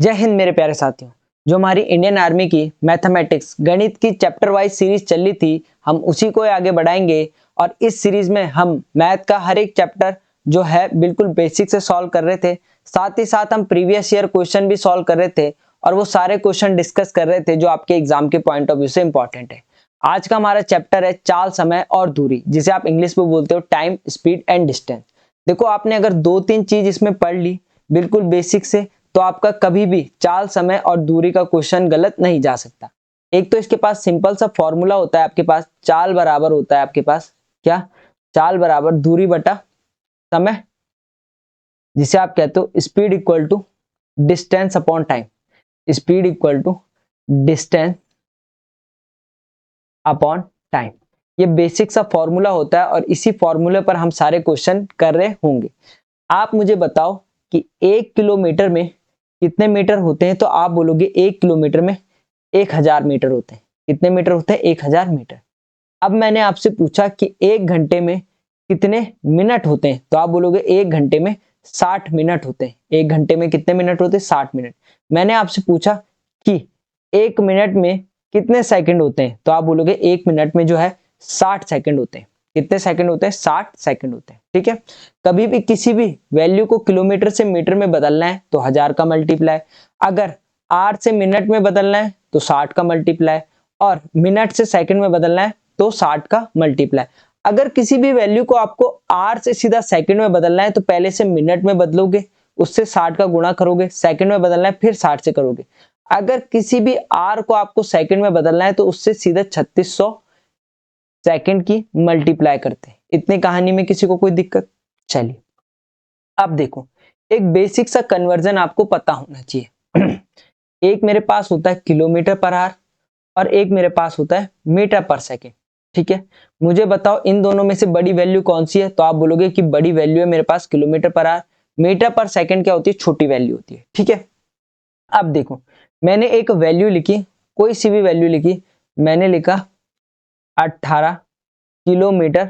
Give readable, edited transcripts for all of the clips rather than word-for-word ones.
जय हिंद मेरे प्यारे साथियों। जो हमारी इंडियन आर्मी की मैथमेटिक्स गणित की चैप्टर वाइज सीरीज चल रही थी, हम उसी को आगे बढ़ाएंगे। और इस सीरीज में हम मैथ का हर एक चैप्टर जो है बिल्कुल बेसिक से सॉल्व कर रहे थे। साथ ही साथ हम प्रीवियस ईयर क्वेश्चन भी सॉल्व कर रहे थे और वो सारे क्वेश्चन डिस्कस कर रहे थे जो आपके एग्जाम के पॉइंट ऑफ व्यू से इंपॉर्टेंट है। आज का हमारा चैप्टर है चाल, समय और दूरी, जिसे आप इंग्लिश में बोलते हो टाइम, स्पीड एंड डिस्टेंस। देखो, आपने अगर 2-3 चीज इसमें पढ़ ली बिल्कुल बेसिक से, तो आपका कभी भी चाल, समय और दूरी का क्वेश्चन गलत नहीं जा सकता। एक तो इसके पास सिंपल सा फॉर्मूला होता है, आपके पास चाल बराबर होता है आपके पास क्या, चाल बराबर दूरी बटा समय, जिसे आप कहते हो speed equal to distance upon time. Speed equal to distance upon time, ये बेसिक सा फॉर्मूला होता है और इसी फॉर्मूले पर हम सारे क्वेश्चन कर रहे होंगे। आप मुझे बताओ कि 1 किलोमीटर में कितने मीटर होते हैं, तो आप बोलोगे 1 किलोमीटर में 1000 मीटर होते हैं। कितने मीटर होते हैं? 1000 मीटर। अब मैंने आपसे पूछा कि 1 घंटे में कितने मिनट होते हैं, तो आप बोलोगे 1 घंटे में 60 मिनट होते हैं। 1 घंटे में कितने मिनट होते हैं? 60 मिनट। मैंने आपसे पूछा कि 1 मिनट में कितने सेकंड होते हैं, तो आप बोलोगे 1 मिनट में जो है 60 सेकंड होते हैं। कितने सेकंड होते हैं? 60 सेकंड होते हैं। ठीक है। कभी भी किसी भी वैल्यू को किलोमीटर से मीटर में बदलना है तो 1000 का मल्टीप्लाई, अगर आर से मिनट में बदलना है तो 60 का मल्टीप्लाई, और मिनट से सेकंड में बदलना है तो 60 का मल्टीप्लाई। अगर किसी भी वैल्यू को आपको आर से सीधा सेकंड में बदलना है तो पहले से मिनट में बदलोगे, उससे 60 का गुणा करोगे, सेकंड में बदलना है फिर 60 से करोगे। अगर किसी भी आर को आपको सेकंड में बदलना है तो उससे सीधा 3600 सेकंड की मल्टीप्लाई करते हैं। इतनी कहानी में किसी को कोई दिक्कत? चलिए अब देखो, एक बेसिक सा कन्वर्जन आपको पता होना चाहिए। एक मेरे पास होता है किलोमीटर पर आवर और एक मेरे पास होता है मीटर पर सेकंड। ठीक है, मुझे बताओ इन दोनों में से बड़ी वैल्यू कौन सी है, तो आप बोलोगे कि बड़ी वैल्यू है मेरे पास किलोमीटर पर आवर। मीटर पर सेकंड क्या होती है? छोटी वैल्यू होती है। ठीक है, अब देखो, मैंने एक वैल्यू लिखी, कोई सी भी वैल्यू लिखी, मैंने लिखा 18 किलोमीटर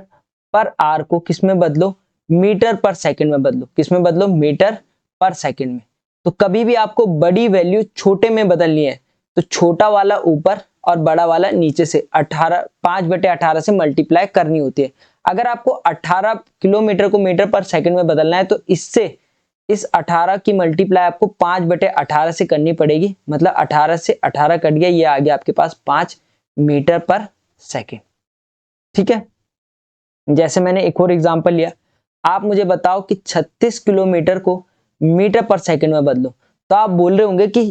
पर आवर को किस में बदलो? मीटर पर सेकंड में बदलो। किस में बदलो? मीटर पर सेकंड में। तो कभी भी आपको बड़ी वैल्यू छोटे में बदलनी है तो छोटा वाला ऊपर और बड़ा वाला नीचे से 18 5/18 से मल्टीप्लाई करनी होती है। अगर आपको 18 किलोमीटर को मीटर पर सेकंड में बदलना है तो इससे इस 18 की मल्टीप्लाई आपको 5/18 से करनी पड़ेगी। मतलब 18 से 18 कट गया, ये आ गया आपके पास 5 मीटर पर सेकंड। ठीक है, जैसे मैंने एक और एग्जांपल लिया, आप मुझे बताओ कि 36 किलोमीटर को मीटर पर सेकंड में बदलो, तो आप बोल रहे होंगे कि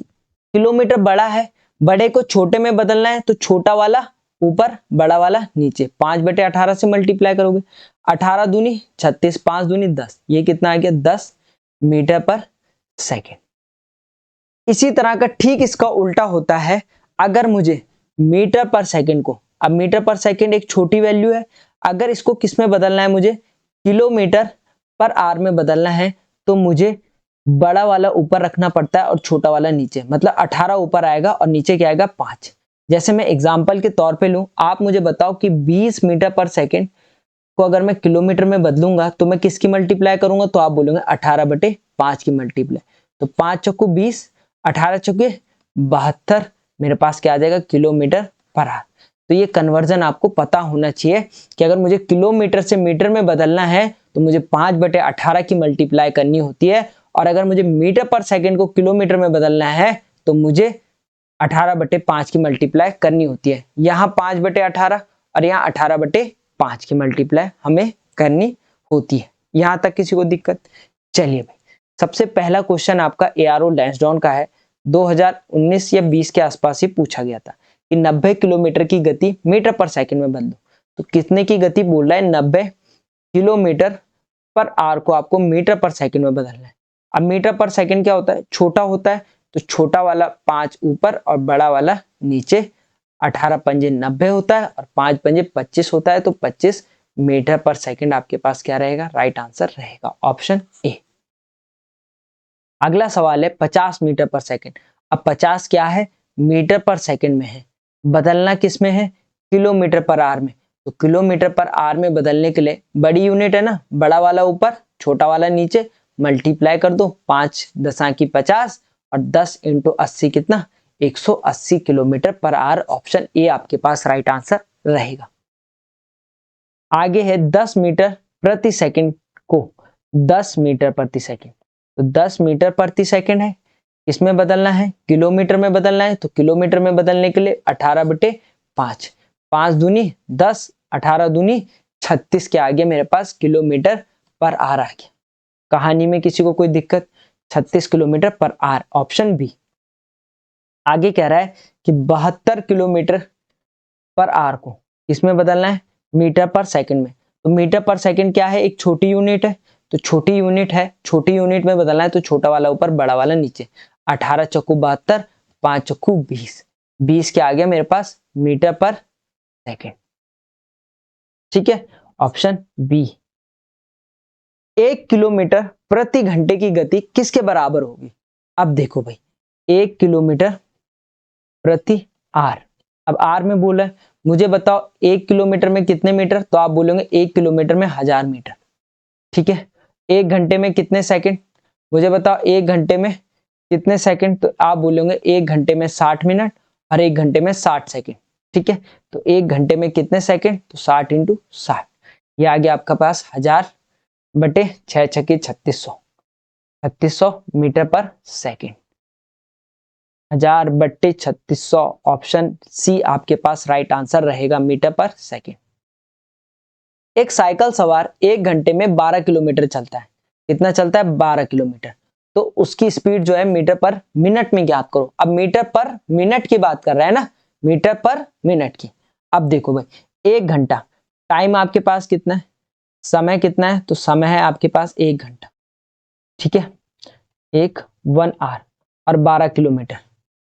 किलोमीटर बड़ा है, बड़े को छोटे में बदलना है तो छोटा वाला ऊपर, बड़ा वाला नीचे। 5/18 से मल्टीप्लाई करोगे, 18 दूनी 36, 5 दूनी 10, ये कितना आ गया? 10 मीटर पर सेकंड। इसी तरह का ठीक इसका उल्टा होता है। अगर मुझे मीटर पर सेकंड को, अब मीटर पर सेकंड एक छोटी वैल्यू है, अगर इसको किस में बदलना है? मुझे किलोमीटर पर आवर में बदलना है, तो मुझे बड़ा वाला ऊपर रखना पड़ता है और छोटा वाला नीचे। मतलब 18 ऊपर आएगा और नीचे क्या आएगा? 5। जैसे मैं एग्जांपल के तौर पे लूं, आप मुझे बताओ कि 20 मीटर पर सेकंड को अगर मैं किलोमीटर में बदलूंगा तो मैं किसकी मल्टीप्लाई करूंगा? तो आप बोलोगे 18/5 की मल्टीप्लाई। तो 5 चौको 20, 18 चौके 72, मेरे पास क्या आ जाएगा? Kilometre per our. तो ये कन्वर्जन आपको पता होना चाहिए कि अगर मुझे किलोमीटर से मीटर में बदलना है तो मुझे 5/18 की मल्टीप्लाई करनी होती है, और अगर मुझे मीटर पर सेकंड को किलोमीटर में बदलना है तो मुझे 18/5 की मल्टीप्लाई करनी होती है। यहाँ 5/18 और यहाँ 18/5 की मल्टीप्लाई हमें करनी होती है। यहां तक किसी को दिक्कत? चलिए भाई, सबसे पहला क्वेश्चन आपका एआरओ लैंसडाउन का है। 2019 या 20 के आसपास ही पूछा गया था कि 90 किलोमीटर की गति मीटर पर सेकंड में बदलो। तो कितने की गति बोल रहा है? 90 किलोमीटर पर आवर को आपको मीटर पर सेकंड में बदलना है। अब मीटर पर सेकंड क्या होता है? छोटा होता है, तो छोटा वाला 5 ऊपर और बड़ा वाला नीचे। 18 पंजे 90 होता है और 5 पंजे 25 होता है, तो 25 मीटर पर सेकंड आपके पास क्या रहेगा? राइट आंसर रहेगा ऑप्शन ए। अगला सवाल है 50 मीटर पर सेकंड। अब 50 क्या है? मीटर पर सेकंड में है, बदलना किस में है? किलोमीटर पर आवर में। तो किलोमीटर पर आवर में बदलने के लिए बड़ी यूनिट है ना, बड़ा वाला ऊपर छोटा वाला नीचे, मल्टीप्लाई कर दो। 5 10 की 50 और 10 इंटू 80 कितना 180 kilometre per our. Option A आपके पास राइट आंसर रहेगा। आगे है 10 मीटर प्रति सेकंड को 10 मीटर प्रति सेकंड, तो 10 मीटर प्रति सेकंड है, इसमें बदलना है किलोमीटर में बदलना है, तो किलोमीटर में बदलने के लिए 18/5, 5 दूनी 10, 18 दूनी 36 के आगे मेरे पास किलोमीटर पर आवर आ गया। कहानी में किसी को कोई दिक्कत? 36 kilometre per our, option B. आगे कह रहा है कि 72 किलोमीटर पर आवर को इसमें बदलना है मीटर पर सेकंड में, तो मीटर पर सेकंड क्या है? एक छोटी यूनिट है, तो छोटी यूनिट है, छोटी यूनिट में बदलना है, तो छोटा वाला ऊपर बड़ा वाला नीचे। 18 चक्कू 72, 5 चक्कू 20, 20 के आगे मेरे पास मीटर पर सेकंड। ठीक है, ऑप्शन बी। 1 किलोमीटर प्रति घंटे की गति किसके बराबर होगी? अब देखो भाई, 1 किलोमीटर प्रति आर, अब आर में बोला है, मुझे बताओ 1 किलोमीटर में कितने मीटर, तो आप बोलोगे 1 किलोमीटर में 1000 मीटर। ठीक है, 1 घंटे में कितने सेकंड, मुझे बताओ 1 घंटे में कितने सेकंड, तो आप बोलोगे 1 घंटे में 60 मिनट और 1 घंटे में 60 सेकंड। ठीक है, तो 1 घंटे में कितने सेकंड, तो 60 इंटू 60, ये आ गया आपका पास 1000/6 छक्के 3600, 3600 मीटर पर सेकंड। 1000/3600, ऑप्शन सी आपके पास राइट आंसर रहेगा, मीटर पर सेकंड। एक साइकिल सवार 1 घंटे में 12 किलोमीटर चलता है, कितना चलता है? 12 किलोमीटर, तो उसकी स्पीड जो है मीटर पर मिनट में ज्ञात करो। अब मीटर पर मिनट की बात कर रहा है ना, मीटर पर मिनट की। अब देखो भाई, 1 घंटा, टाइम आपके पास कितना है, समय कितना है, तो समय है आपके पास 1 घंटा। ठीक है, 1 आवर और 12 किलोमीटर।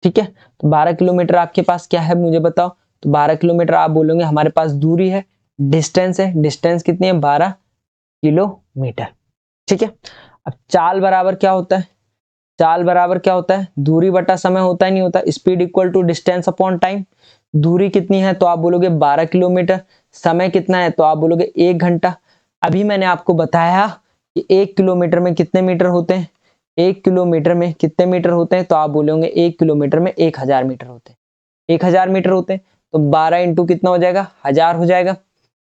ठीक है, तो 12 किलोमीटर आपके पास क्या है मुझे बताओ, तो 12 किलोमीटर आप बोलोगे हमारे पास दूरी है, डिस्टेंस है, डिस्टेंस कितनी है? 12 किलोमीटर। ठीक है, अब चाल बराबर क्या होता है? चाल बराबर क्या होता है? दूरी बटा समय होता है, नहीं होता? Speed equal to distance upon time. दूरी कितनी है, तो आप बोलोगे 12 किलोमीटर। समय कितना है, तो आप बोलोगे 1 घंटा। अभी मैंने आपको बताया कि 1 किलोमीटर में कितने मीटर होते हैं, 1 किलोमीटर में कितने मीटर होते हैं, तो आप बोलोगे 1 किलोमीटर में 1000 मीटर होते हैं, 1000 मीटर होते हैं, तो 12 इंटू कितना हो जाएगा? 1000 हो जाएगा।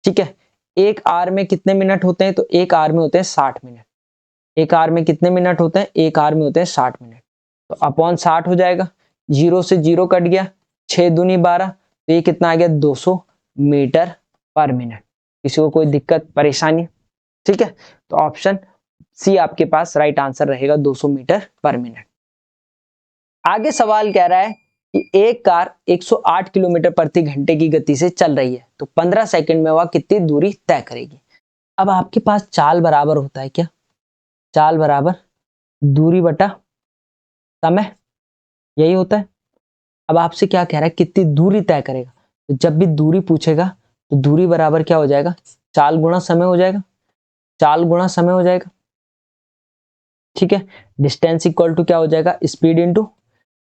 ठीक है, 1 आवर में कितने मिनट होते हैं, तो 1 आवर में होते हैं 60 मिनट। 1 आवर में कितने मिनट होते हैं? 1 आवर में होते हैं 60 मिनट, तो अपॉन 60 हो जाएगा, 0 से 0 कट गया, 6 दूनी 12, तो ये कितना आ गया? 200 मीटर पर मिनट। किसी को कोई दिक्कत परेशानी? ठीक है, तो ऑप्शन सी आपके पास राइट आंसर रहेगा, 200 मीटर पर मिनट। आगे सवाल कह रहा है कि एक कार 108 किलोमीटर प्रति घंटे की गति से चल रही है, तो 15 सेकंड में वह कितनी दूरी तय करेगी? अब आपके पास चाल बराबर होता है क्या? चाल बराबर दूरी बटा समय, यही होता है। अब आपसे क्या कह रहा है? कितनी दूरी तय करेगा, तो जब भी दूरी पूछेगा तो दूरी बराबर क्या हो जाएगा? चाल गुणा समय हो जाएगा, चाल गुणा समय हो जाएगा। ठीक है, डिस्टेंस इक्वल टू क्या हो जाएगा? Speed into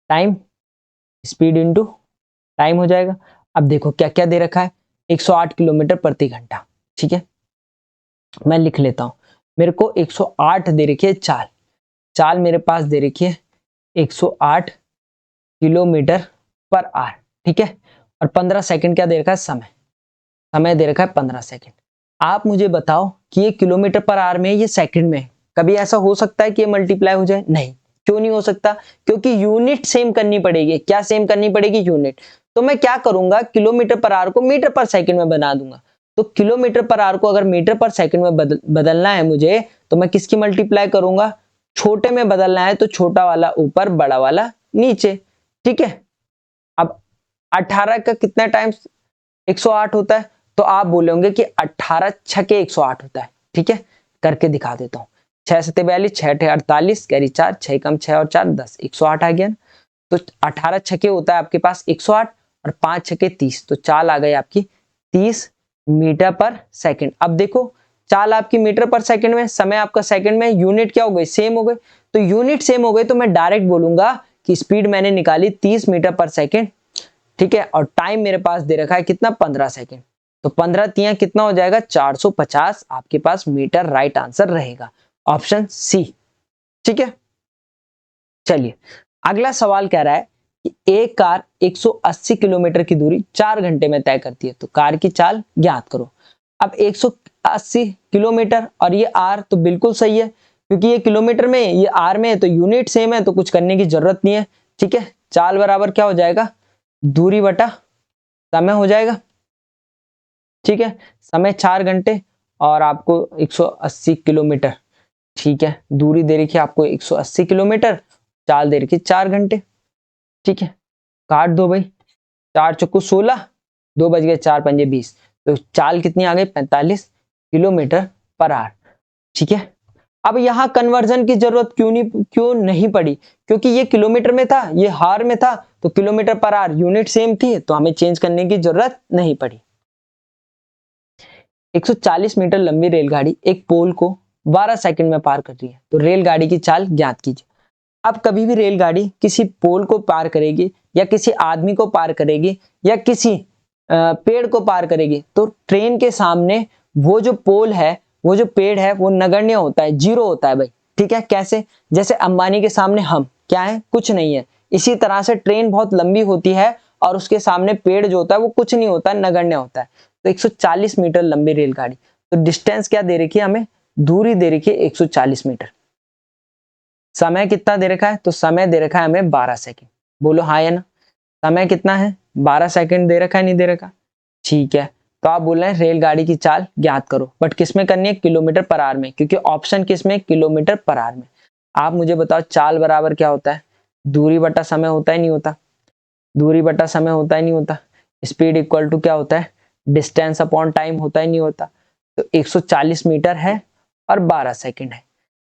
time, speed into time हो जाएगा। अब देखो क्या क्या दे रखा है, 108 किलोमीटर प्रति घंटा। ठीक है, मैं लिख लेता हूं, मेरे को 108 दे रखी है चाल, चाल मेरे पास दे रखी है 108 किलोमीटर पर आवर। ठीक है, और 15 सेकंड क्या दे रखा है? समय, समय दे रखा है 15 सेकंड। आप मुझे बताओ कि ये किलोमीटर पर आवर में है, ये सेकंड में है, कभी ऐसा हो सकता है कि ये मल्टीप्लाई हो जाए? नहीं। क्यों नहीं हो सकता? क्योंकि यूनिट सेम करनी पड़ेगी। क्या सेम करनी पड़ेगी? यूनिट। तो मैं क्या करूंगा, किलोमीटर पर आवर को मीटर पर सेकंड में बना दूंगा। तो किलोमीटर पर आवर को अगर मीटर पर सेकंड में बदलना है मुझे, तो मैं किसकी मल्टीप्लाई करूंगा? छोटे में बदलना है तो छोटा वाला ऊपर, बड़ा वाला नीचे। ठीक है, अब 18 का कितना टाइम्स 108 होता है, तो आप बोलोगे कि 18 छके 108 होता है। ठीक है, करके दिखा देता हूँ। 6 7 42, 6 8 48, कैरी 4, 6 कम 6 और 4 10, 108 आ गया ना। तो 18 छके होता है आपके पास 108 और 5 छके 30, तो चाल आ गई आपकी 30 मीटर पर सेकंड। अब देखो, चाल आपकी मीटर पर सेकंड में, समय आपका सेकंड में, यूनिट क्या हो गई? सेम हो गई। तो यूनिट सेम हो गई तो मैं डायरेक्ट बोलूंगा कि स्पीड मैंने निकाली 30 मीटर पर सेकंड। ठीक है, और टाइम मेरे पास दे रखा है कितना? 15 सेकंड। तो 15 तिया कितना हो जाएगा? 450 आपके पास मीटर राइट आंसर रहेगा, ऑप्शन सी। ठीक है, चलिए अगला सवाल कह रहा है कि एक कार 180 किलोमीटर की दूरी 4 घंटे में तय करती है, तो कार की चाल ज्ञात करो। अब 180 किलोमीटर और ये आर तो बिल्कुल सही है, क्योंकि ये किलोमीटर में ये आर में है तो यूनिट सेम है, तो कुछ करने की जरूरत नहीं है। ठीक है, चाल बराबर क्या हो जाएगा, दूरी बटा समय हो जाएगा। ठीक है, समय 4 घंटे और आपको 180 किलोमीटर। ठीक है, दूरी दे रखी है आपको 180 किलोमीटर, चाल दे रखी है 4 घंटे। ठीक है, काट दो भाई, 4 चक्कू 16, 2 बज गए 4 पंजे 20, तो चाल कितनी आ गई 45 किलोमीटर पर आवर। ठीक है, अब यहाँ कन्वर्जन की जरूरत क्यों नहीं पड़ी, क्योंकि ये किलोमीटर में था, ये हार में था, तो kilometre per our unit same थी, तो हमें चेंज करने की जरूरत नहीं पड़ी। 140 मीटर लंबी रेलगाड़ी एक पोल को 12 सेकंड में पार कर रही है, तो रेलगाड़ी की चाल ज्ञात कीजिए। अब कभी भी रेलगाड़ी किसी पोल को पार करेगी या किसी आदमी को पार करेगी या किसी पेड़ को पार करेगी, तो ट्रेन के सामने वो जो पोल है, वो जो पेड़ है, वो नगण्य होता है, जीरो होता है भाई। ठीक है, कैसे, जैसे अंबानी के सामने हम क्या है, कुछ नहीं है। इसी तरह से ट्रेन बहुत लंबी होती है और उसके सामने पेड़ जो होता है वो कुछ नहीं होता है, नगण्य होता है। तो 140 मीटर लंबी रेलगाड़ी, तो डिस्टेंस क्या दे रखी है हमें, दूरी दे रखी है 140 मीटर। समय कितना दे रखा है, तो समय दे रखा है हमें 12 सेकंड। बोलो हाँ या ना, समय कितना है, 12 सेकंड दे रखा है, नहीं दे रखा। ठीक है, तो आप बोल रहे हैं रेलगाड़ी की चाल ज्ञात करो, बट किसमें करनी है, किलोमीटर पर आवर में, क्योंकि ऑप्शन किसमें, किलोमीटर पर आवर में। आप मुझे बताओ चाल बराबर क्या होता है, दूरी बटा समय होता है नहीं होता, दूरी बटा समय होता है नहीं होता। स्पीड इक्वल टू क्या होता है, डिस्टेंस अपॉन टाइम होता है नहीं होता। तो 140 मीटर है और 12 सेकंड है।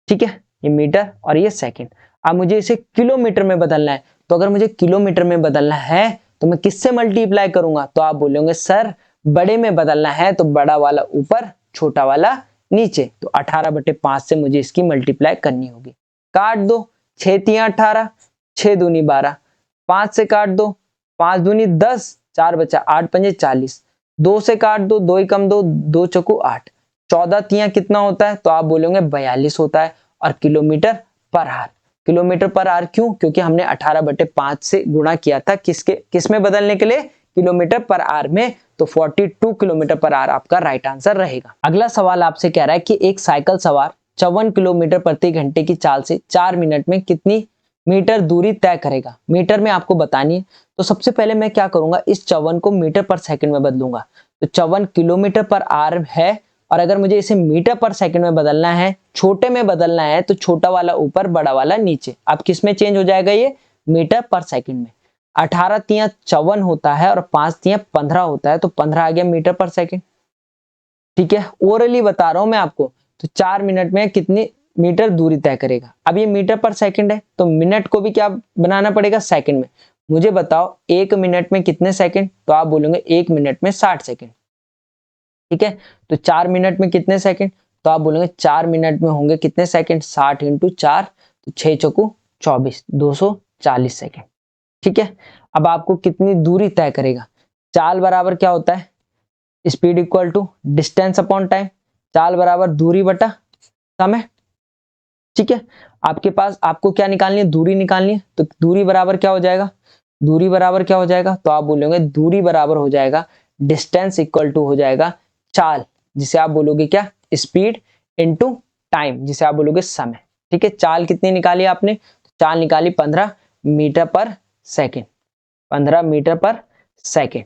ठीक है, ये मीटर और ये सेकंड। अब मुझे इसे किलोमीटर में बदलना है, तो अगर मुझे किलोमीटर में बदलना है तो मैं किससे मल्टीप्लाई करूंगा, तो आप बोलेंगे सर बड़े में बदलना है तो बड़ा वाला ऊपर, छोटा वाला नीचे, तो 18/5 से मुझे इसकी मल्टीप्लाई करनी होगी। काट दो, 6 तिया 18, 6 दूनी 12, 5 से काट दो, 5 दूनी 10, 4 बचा 8 पंजे 40, 2 से काट दो, 2 ही कम 2, 2 चौकू 8, 14 तिया कितना होता है, तो आप बोलेंगे 42 होता है। और kilometre per our, kilometre per our क्यों, क्योंकि हमने 18/5 से गुणा किया था किस में बदलने के लिए, किलोमीटर पर आवर में, तो 42 किलोमीटर पर आवर आपका राइट आंसर रहेगा। अगला सवाल आपसे कह रहा है कि एक साइकिल सवार 54 किलोमीटर प्रति घंटे की चाल से 4 मिनट में कितनी मीटर दूरी तय करेगा, मीटर में आपको बतानी है। तो सबसे पहले मैं क्या करूंगा, इस 54 को मीटर पर सेकंड में बदलूंगा। तो 54 किलोमीटर पर आवर है, और अगर मुझे इसे मीटर पर सेकंड में बदलना है, छोटे में बदलना है, तो छोटा वाला ऊपर, बड़ा वाला नीचे। अब किस में चेंज हो जाएगा, ये मीटर पर सेकंड में। 18 तिया 54 होता है और 5 तिया 15 होता है, तो 15 आ गया मीटर पर सेकंड। ठीक है, ओरली बता रहा हूं मैं आपको। तो 4 मिनट में कितनी मीटर दूरी तय करेगा। अब ये मीटर पर सेकंड है, तो मिनट को भी क्या बनाना पड़ेगा, सेकंड में। मुझे बताओ 1 मिनट में कितने सेकंड, तो आप बोलोगे 1 मिनट में 60 सेकंड। ठीक है, तो 4 मिनट में कितने सेकंड, तो आप बोलेंगे 4 मिनट में होंगे कितने सेकंड, 60 इंटू 4, तो 6 चौकू 24, 240 सेकंड। ठीक है, अब आपको कितनी दूरी तय करेगा, चाल बराबर क्या होता है, speed equal to distance upon time, चाल बराबर दूरी बटा समय। ठीक है, आपके पास आपको क्या निकालनी है, दूरी निकालनी है, तो दूरी बराबर क्या हो जाएगा, दूरी बराबर क्या हो जाएगा, तो आप बोलोगे दूरी बराबर हो जाएगा डिस्टेंस इक्वल टू हो जाएगा चाल, जिसे आप बोलोगे क्या, स्पीड इनटू टाइम, जिसे आप बोलोगे समय। ठीक है, चाल कितनी निकाली आपने, चाल निकाली 15 मीटर पर सेकंड, 15 मीटर पर सेकंड।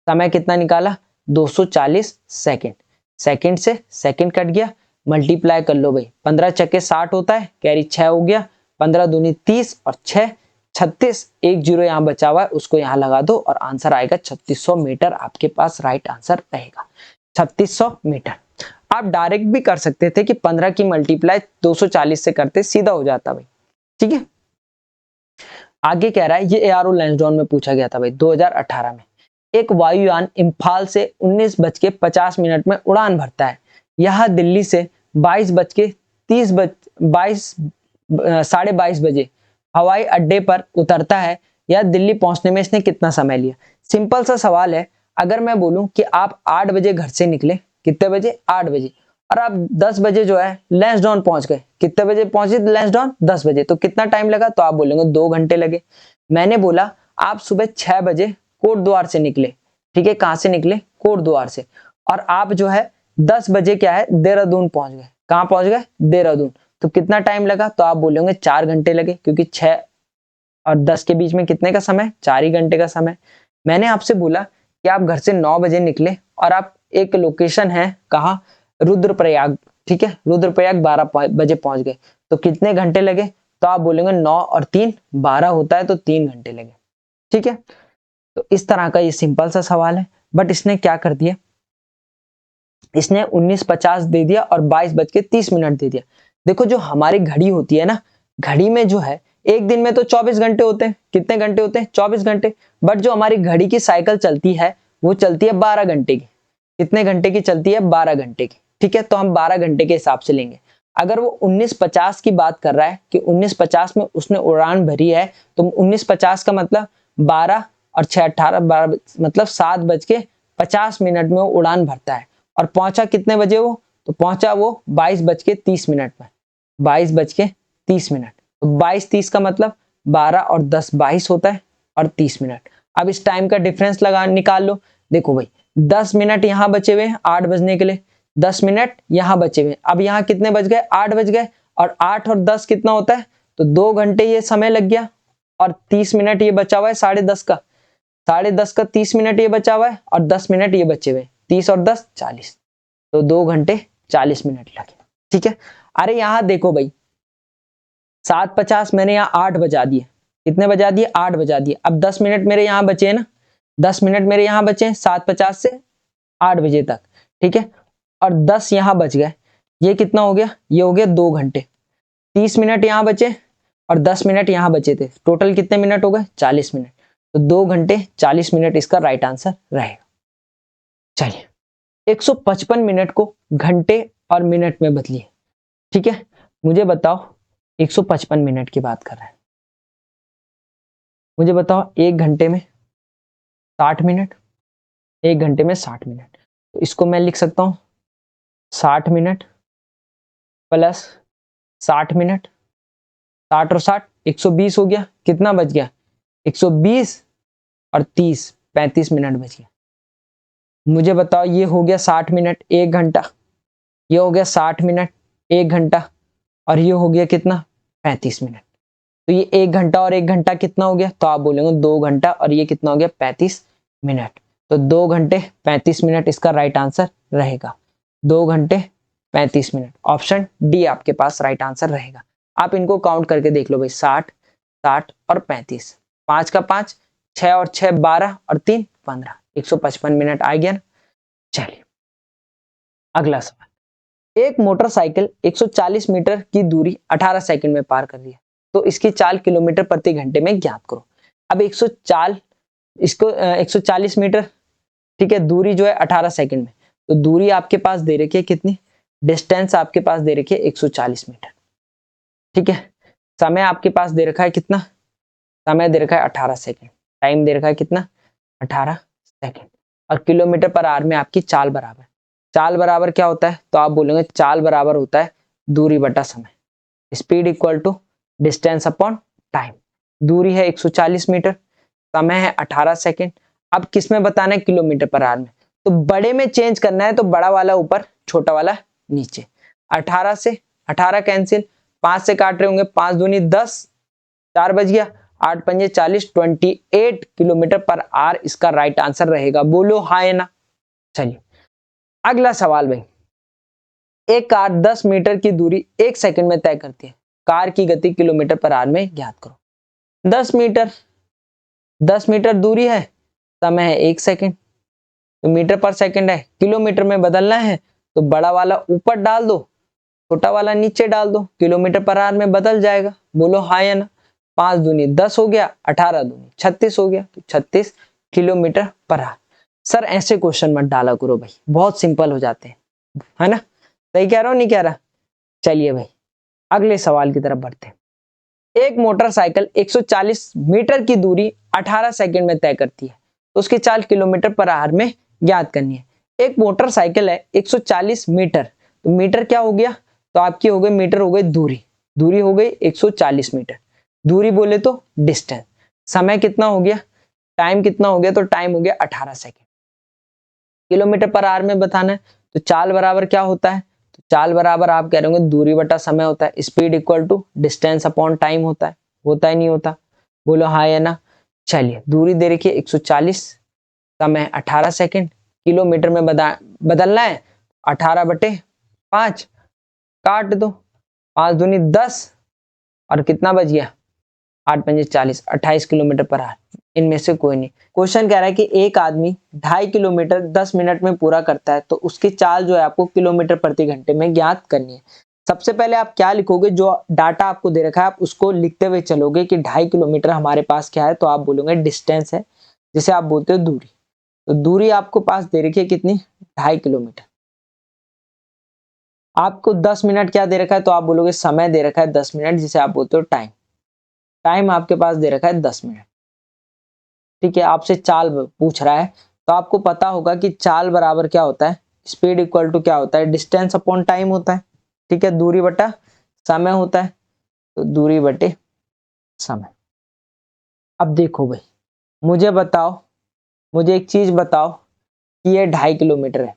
समय कितना निकाला, 240 सेकंड। सेकंड से सेकंड कट गया, मल्टीप्लाई कर लो भाई, 15 चक्के 60 होता है, कैरी 6 हो गया, 15 दूनी 30 और 6 36, एक जीरो यहाँ बचा हुआ है, उसको यहाँ लगा दो और आंसर आएगा 3600 मीटर। आपके पास राइट आंसर रहेगा 3600 मीटर। आप डायरेक्ट भी कर सकते थे कि 15 की मल्टीप्लाई 240 से करते, सीधा हो जाता भाई। ठीक है, आगे कह रहा है, ये एआरओ लैंसडाउन में पूछा गया था भाई 2018 में। एक वायुयान इम्फाल से 19:50 में उड़ान भरता है। यह दिल्ली से 22 बजे हवाई अड्डे पर उतरता है। यह दिल्ली पहुंचने में इसने कितना समय लिया। सिंपल सा सवाल है, अगर मैं बोलूं कि आप 8 बजे घर से निकले, कितने बजे, 8 बजे, और आप 10 बजे जो है लैंसडाउन पहुंच गए। कितने बजे पहुंचे लैंसडाउन? 10 बजे। तो कितना टाइम लगा? तो आप बोलेंगे 2 घंटे लगे। मैंने बोला आप सुबह 6 बजे कोट द्वार से निकले, ठीक है, कहां से निकले? कोट द्वार से। और आप जो है 10 बजे क्या है देहरादून पहुंच गए। कहां पहुंच गए? देहरादून। तो कितना टाइम लगा? तो आप बोलेंगे 4 घंटे लगे, क्योंकि 6 और 10 के बीच में कितने का समय? 4 ही घंटे का समय। मैंने आपसे बोला कि आप घर से 9 बजे निकले और आप एक लोकेशन है कहा? रुद्रप्रयाग, ठीक है, रुद्रप्रयाग 12 बजे पहुंच गए। तो कितने घंटे लगे? तो आप बोलेंगे 9 और 3 12 होता है, तो 3 घंटे लगे, ठीक है। तो इस तरह का ये सिंपल सा सवाल है, बट इसने क्या कर दिया, इसने 19:50 दे दिया और 22:30 दे दिया। देखो जो हमारी घड़ी होती है ना, घड़ी में जो है एक दिन में तो 24 घंटे होते हैं। कितने घंटे होते हैं? 24 घंटे। बट जो हमारी घड़ी की साइकिल चलती है वो चलती है 12 घंटे की। कितने घंटे की चलती है? 12 घंटे की, ठीक है। तो हम 12 घंटे के हिसाब से लेंगे। अगर वो 19:50 की बात कर रहा है कि 19:50 में उसने उड़ान भरी है, तो 19:50 का मतलब 12 और 6 18 12 मतलब 7:50 में वो उड़ान भरता है। और पहुंचा कितने बजे वो? तो पहुंचा वो 22:30 में। 22:30। तो 22:30 का मतलब 12 और 10 22 होता है और 30 मिनट। अब इस टाइम का डिफरेंस लगा निकाल लो। देखो भाई 10 मिनट यहाँ बचे हुए हैं 8 बजने के लिए, 10 मिनट यहाँ बचे हुए। अब यहाँ कितने बज गए? 8 बज गए। और 8 और 10 कितना होता है? तो 2 घंटे ये समय लग गया। और 30 मिनट ये बचा हुआ है 10:30 का, 10:30 का 30 मिनट ये बचा हुआ है और 10 मिनट ये बचे हुए, 30 और 10 40। तो 2 घंटे 40 मिनट लगे, ठीक है। अरे यहाँ देखो भाई 7:50 मैंने यहाँ 8 बजा दिए। कितने बजा दिए? 8 बजा दिए। अब 10 मिनट मेरे यहाँ बचे हैं ना, 10 मिनट मेरे यहाँ बचे हैं 7:50 से 8 बजे तक, ठीक है। और 10 यहाँ बच गए। ये कितना हो गया? ये हो गया 2 घंटे। 30 मिनट यहाँ बचे और 10 मिनट यहाँ बचे थे। टोटल कितने मिनट हो गए? 40 मिनट। तो 2 घंटे 40 मिनट इसका राइट आंसर रहेगा। चलिए 155 मिनट को घंटे और मिनट में बदलिए, ठीक है। मुझे बताओ 155 मिनट की बात कर रहे हैं, मुझे बताओ 1 घंटे में 60 मिनट, 1 घंटे में 60 मिनट। तो इसको मैं लिख सकता हूं 60 मिनट प्लस 60 मिनट, 60 और 60 120 हो गया। कितना बच गया? 120 और 30 35 मिनट बच गया। मुझे बताओ ये हो गया 60 मिनट 1 घंटा, ये हो गया 60 मिनट 1 घंटा, और ये हो गया कितना? 35 मिनट। तो ये 1 घंटा और 1 घंटा कितना हो गया? तो आप बोलेंगे 2 घंटा, और ये कितना हो गया? 35 मिनट। तो 2 घंटे 35 मिनट इसका राइट आंसर रहेगा। 2 घंटे 35 मिनट, ऑप्शन डी आपके पास राइट आंसर रहेगा। आप इनको काउंट करके देख लो भाई, 60 60 और 35, 5 का 5, 6 और 6 12 और 3 15, 155 मिनट आ गया ना। चलिए अगला सवाल। एक मोटरसाइकिल 140 मीटर की दूरी 18 सेकंड में पार कर रही है, तो इसकी चाल किलोमीटर प्रति घंटे में ज्ञात करो। अब 140 मीटर, ठीक है, दूरी जो है 18 सेकंड में। तो दूरी आपके पास दे रखी है कितनी? डिस्टेंस आपके पास दे रखी है 140 मीटर, ठीक है। समय आपके पास दे रखा है कितना? समय दे रखा है 18 सेकंड। टाइम दे रखा है कितना? 18 सेकंड। और किलोमीटर पर आवर में आपकी चाल बराबर। चाल बराबर क्या होता है? तो आप बोलेंगे चाल बराबर होता है दूरी बटा समय। Speed equal to distance upon time. दूरी है 140 मीटर, समय है 18 सेकंड। अब किस में बताना है? किलोमीटर पर आवर में। तो बड़े में चेंज करना है, तो बड़ा वाला ऊपर छोटा वाला नीचे। 18 से 18 कैंसिल, 5 से काट रहे होंगे, 5 दूनी 10, 4 बज गया, 8 पंजे 40, 28 किलोमीटर पर आवर इसका राइट आंसर रहेगा। बोलो हाँ या ना। चलिए अगला सवाल भाई। एक कार 10 मीटर की दूरी 1 सेकंड में तय करती है, कार की गति किलोमीटर पर आवर में ज्ञात करो। 10 मीटर दूरी है, समय है 1 सेकंड, तो मीटर पर सेकंड है, किलोमीटर में बदलना है तो बड़ा वाला ऊपर डाल दो, छोटा वाला नीचे डाल दो, किलोमीटर पर आवर में बदल जाएगा। बोलो हाँ या ना। 5 दूनी 10 हो गया, 18 दूनी 36 हो गया, तो 36 किलोमीटर पर आवर। सर ऐसे क्वेश्चन मत डाला करो भाई, बहुत सिंपल हो जाते हैं, है ना। सही कह रहा हूं नहीं कह रहा? चलिए भाई अगले सवाल की तरफ बढ़ते हैं। एक मोटरसाइकिल 140 मीटर की दूरी 18 सेकंड में तय करती है, तो उसकी चाल किलोमीटर पर आवर में ज्ञात करनी है। एक मोटरसाइकिल है 140 मीटर, तो मीटर क्या हो गया, तो आपकी हो गई मीटर हो गई दूरी, दूरी हो गई 140 मीटर, दूरी बोले तो डिस्टेंस। समय कितना हो गया, टाइम कितना हो गया, तो टाइम हो गया 18 सेकेंड। किलोमीटर पर आवर में बताना है, तो चाल बराबर क्या होता है, तो चाल बराबर आप कह रहे होंगे दूरी बटा समय होता है, speed equal to distance upon time होता है नहीं होता, बोलो हाँ या ना। चलिए दूरी दे रखी है 140, समय 18 सेकेंड, किलोमीटर में बदलना है 18/5, काट दो, 5 दूनी 10 और कितना बच गया 8 पंजे 40, 28 किलोमीटर पर आवर। इनमें से कोई नहीं। क्वेश्चन कह रहा है कि एक आदमी 2.5 किलोमीटर 10 मिनट में पूरा करता है, तो उसकी चाल जो है आपको किलोमीटर प्रति घंटे में ज्ञात करनी है। सबसे पहले आप क्या लिखोगे, जो डाटा आपको दे रखा है आप उसको लिखते हुए चलोगे कि 2.5 किलोमीटर हमारे पास क्या है, तो आप बोलोगे डिस्टेंस है, जिसे आप बोलते हो दूरी। तो दूरी आपको पास दे रखी है कितनी, 2.5 किलोमीटर। आपको 10 मिनट क्या दे रखा है, तो आप बोलोगे समय दे रखा है 10 मिनट, जिसे आप बोलते हो टाइम। टाइम आपके पास दे रखा है 10 मिनट। ठीक है, आपसे चाल पूछ रहा है, तो आपको पता होगा कि चाल बराबर क्या होता है, स्पीड इक्वल टू क्या होता है, डिस्टेंस अपॉन टाइम होता है। ठीक है, दूरी बटा समय होता है, तो दूरी बटे समय। अब देखो भाई, मुझे बताओ, मुझे एक चीज बताओ कि ये 2.5 किलोमीटर है,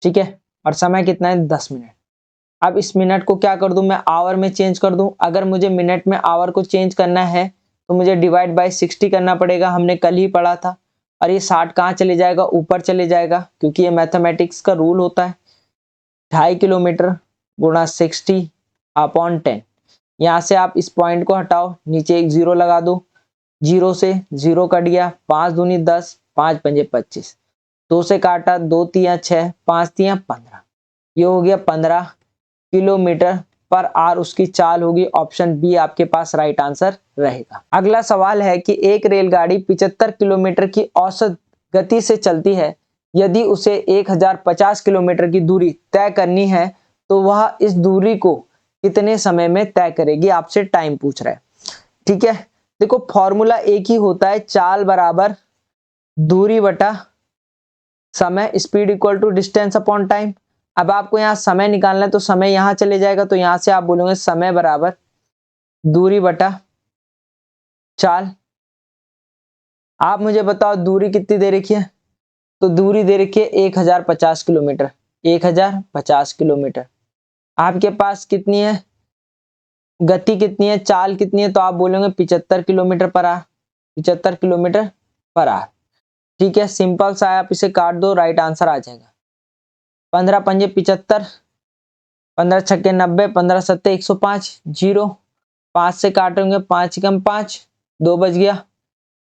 ठीक है, और समय कितना है 10 मिनट। अब इस मिनट को क्या कर दूं मैं, आवर में चेंज कर दूं। अगर मुझे मिनट में आवर को चेंज करना है तो मुझे डिवाइड बाय 60 करना पड़ेगा, हमने कल ही पढ़ा था। और ये 60 कहाँ चले जाएगा, ऊपर चले जाएगा, क्योंकि ये मैथमेटिक्स का रूल होता है। 2.5 किलोमीटर गुणा 60 अपॉन 10। यहाँ से आप इस पॉइंट को हटाओ, नीचे एक जीरो लगा दो, जीरो से जीरो कट गया, 5 दूनी 10, 5 पंजे 25, 2 से काटा, 2 तिया 6, 5 तिया 15, ये हो गया 15 किलोमीटर पर आवर उसकी चाल होगी। ऑप्शन बी आपके पास राइट आंसर रहेगा। अगला सवाल है कि एक रेलगाड़ी 75 किलोमीटर की औसत गति से चलती है, यदि उसे 1050 किलोमीटर की दूरी तय करनी है तो वह इस दूरी को कितने समय में तय करेगी, आपसे टाइम पूछ रहा है। ठीक है, देखो फॉर्मूला एक ही होता है, चाल बराबर दूरी बटा समय, speed equal to distance upon time. अब आपको यहाँ समय निकालना है, तो समय यहाँ चले जाएगा, तो यहाँ से आप बोलोगे समय बराबर दूरी बटा चाल। आप मुझे बताओ दूरी कितनी दे रखी है, तो दूरी दे रखी है 1050 किलोमीटर, 1050 किलोमीटर। आपके पास कितनी है, गति कितनी है, चाल कितनी है, तो आप बोलोगे 75 kilometre per our, 75 kilometre per our. ठीक है, सिंपल सा है, आप इसे काट दो, राइट आंसर आ जाएगा। 15 पंजे 75, 15 छक्के 90, 15 सत्ते 105, जीरो, 5 से काटेंगे, 5 कम 5, 2 बच गया।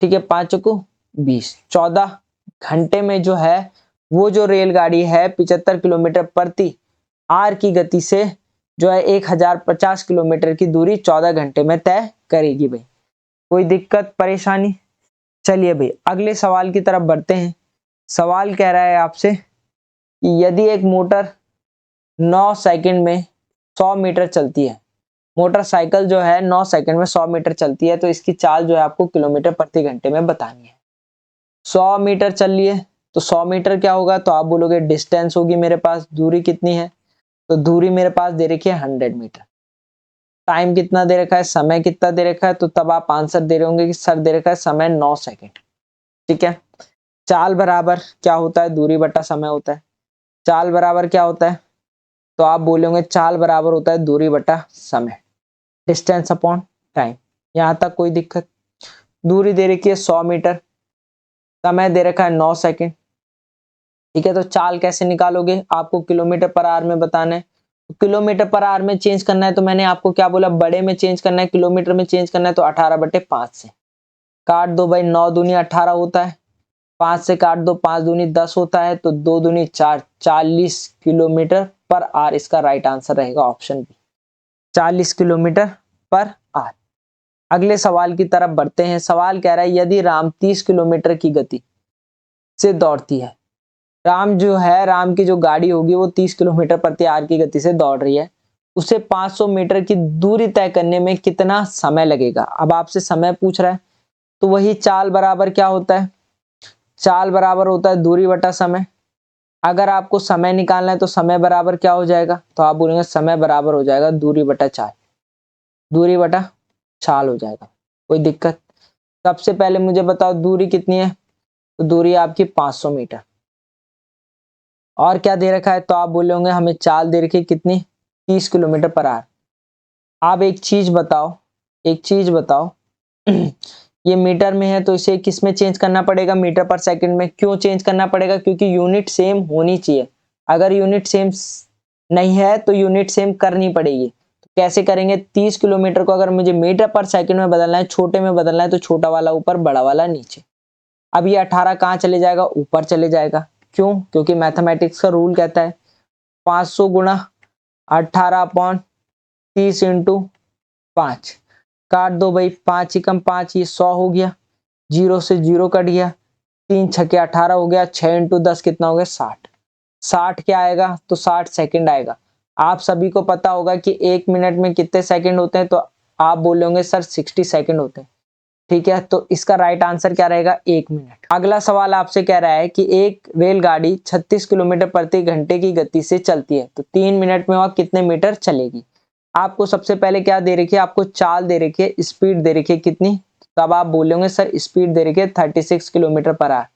ठीक है, 5 को 20, 14 घंटे में जो है वो जो रेलगाड़ी है 75 किलोमीटर प्रति आवर की गति से जो है 1050 किलोमीटर की दूरी 14 घंटे में तय करेगी। भाई कोई दिक्कत परेशानी? चलिए भाई अगले सवाल की तरफ बढ़ते हैं। सवाल कह रहा है आपसे कि यदि एक मोटर 9 सेकंड में 100 मीटर चलती है, मोटरसाइकिल जो है 9 सेकंड में 100 मीटर चलती है, तो इसकी चाल जो है आपको किलोमीटर प्रति घंटे में बतानी है। 100 मीटर चल रही है, तो 100 मीटर क्या होगा, तो आप बोलोगे डिस्टेंस होगी मेरे पास, दूरी कितनी है, तो दूरी मेरे पास दे रखी है 100 मीटर। टाइम कितना दे रखा है, समय कितना दे रखा है, तो तब आप आंसर दे रहे होंगे कि सर दे रखा है समय 9 सेकंड। ठीक है, चाल बराबर क्या होता है, दूरी बटा समय होता है। चाल बराबर क्या होता है, तो आप बोलोगे चाल बराबर होता है दूरी बटा समय, डिस्टेंस अपॉन टाइम। यहां तक कोई दिक्कत? दूरी दे रखी है 100 मीटर, समय दे रखा है 9 सेकंड। ठीक है, तो चाल कैसे निकालोगे, आपको किलोमीटर पर आवर में बताना है। किलोमीटर पर आवर में चेंज करना है, तो मैंने आपको क्या बोला, बड़े में चेंज करना है, किलोमीटर में चेंज करना है, तो 18/5 से काट दो भाई, 9 दूनी 18 होता है, 5 से काट दो, 5 दूनी 10 होता है, तो 2 दूनी 4, 40 किलोमीटर पर आवर इसका राइट आंसर रहेगा option B, 40 kilometre per hour. अगले सवाल की तरफ बढ़ते हैं। सवाल कह रहा है यदि राम 30 किलोमीटर की गति से दौड़ती है, राम जो है, राम की जो गाड़ी होगी वो 30 किलोमीटर प्रति आवर की गति से दौड़ रही है, उसे 500 मीटर की दूरी तय करने में कितना समय लगेगा। अब आपसे समय पूछ रहा है, तो वही चाल बराबर क्या होता है, चाल बराबर होता है दूरी बटा समय। अगर आपको समय निकालना है तो समय बराबर क्या हो जाएगा, तो आप बोलेंगे समय बराबर हो जाएगा दूरी बटा चाल, दूरी बटा चाल हो जाएगा। कोई दिक्कत? सबसे पहले मुझे बताओ दूरी कितनी है, तो दूरी आपकी 500 मीटर। और क्या दे रखा है, तो आप बोले होंगे हमें चाल दे रखी कितनी, 30 किलोमीटर पर आवर। आप एक चीज बताओ, एक चीज बताओ ये मीटर में है तो इसे किस में चेंज करना पड़ेगा, मीटर पर सेकंड में। क्यों चेंज करना पड़ेगा, क्योंकि यूनिट सेम होनी चाहिए। अगर यूनिट सेम नहीं है तो यूनिट सेम करनी पड़ेगी। तो कैसे करेंगे, 30 किलोमीटर को अगर मुझे मीटर पर सेकंड में बदलना है, छोटे में बदलना है, तो छोटा वाला ऊपर बड़ा वाला नीचे। अब ये 18 कहाँ चले जाएगा, ऊपर चले जाएगा। क्यों, क्योंकि मैथमेटिक्स का रूल कहता है 500 गुणा 18/30 इंटू 5। काट दो भाई, 5 एकम 5, ये 100 हो गया, 0 से 0 कट गया, 3 छके 18 हो गया, 6 इंटू 10 कितना हो गया, 60। 60 क्या आएगा, तो 60 सेकंड आएगा। आप सभी को पता होगा कि 1 मिनट में कितने सेकंड होते हैं, तो आप बोलोगे सर 60 सेकंड होते हैं। ठीक है, तो इसका राइट आंसर क्या रहेगा, 1 मिनट। अगला सवाल आपसे कह रहा है कि एक रेलगाड़ी 36 किलोमीटर प्रति घंटे की गति से चलती है, तो 3 मिनट में वह कितने मीटर चलेगी। आपको सबसे पहले क्या दे रखी है, आपको चाल दे रखी है, स्पीड दे रखी है कितनी, तब आप बोलेंगे सर स्पीड दे रखी है 36 kilometre per our,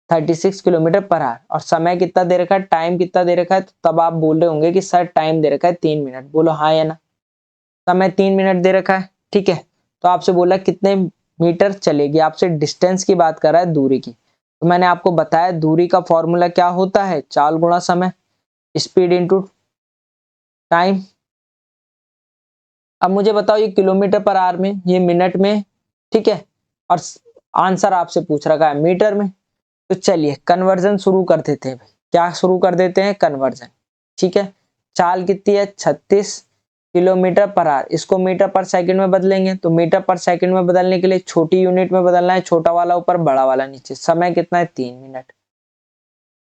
36 kilometre per our. और समय कितना दे रखा है, टाइम कितना दे रखा है, तो तब आप बोल रहे होंगे कि सर टाइम दे रखा है 3 मिनट। बोलो हाँ या ना, समय 3 मिनट दे रखा है। ठीक है, तो आपसे बोला कितने मीटर चलेगी, आपसे डिस्टेंस की बात कर रहा है, दूरी की। तो मैंने आपको बताया दूरी का फॉर्मूला क्या होता है, चाल गुणा समय, स्पीड इंटू टाइम। अब मुझे बताओ ये किलोमीटर पर आवर में, ये मिनट में, ठीक है, और आंसर आपसे पूछ रखा है मीटर में। तो चलिए कन्वर्जन शुरू कर देते हैं भाई। क्या शुरू कर देते हैं, कन्वर्जन। ठीक है, चाल कितनी है, 36 किलोमीटर पर आवर, इसको मीटर पर सेकंड में बदलेंगे। तो मीटर पर सेकंड में बदलने के लिए छोटी यूनिट में बदलना है, छोटा वाला ऊपर बड़ा वाला नीचे। समय कितना है, 3 मिनट।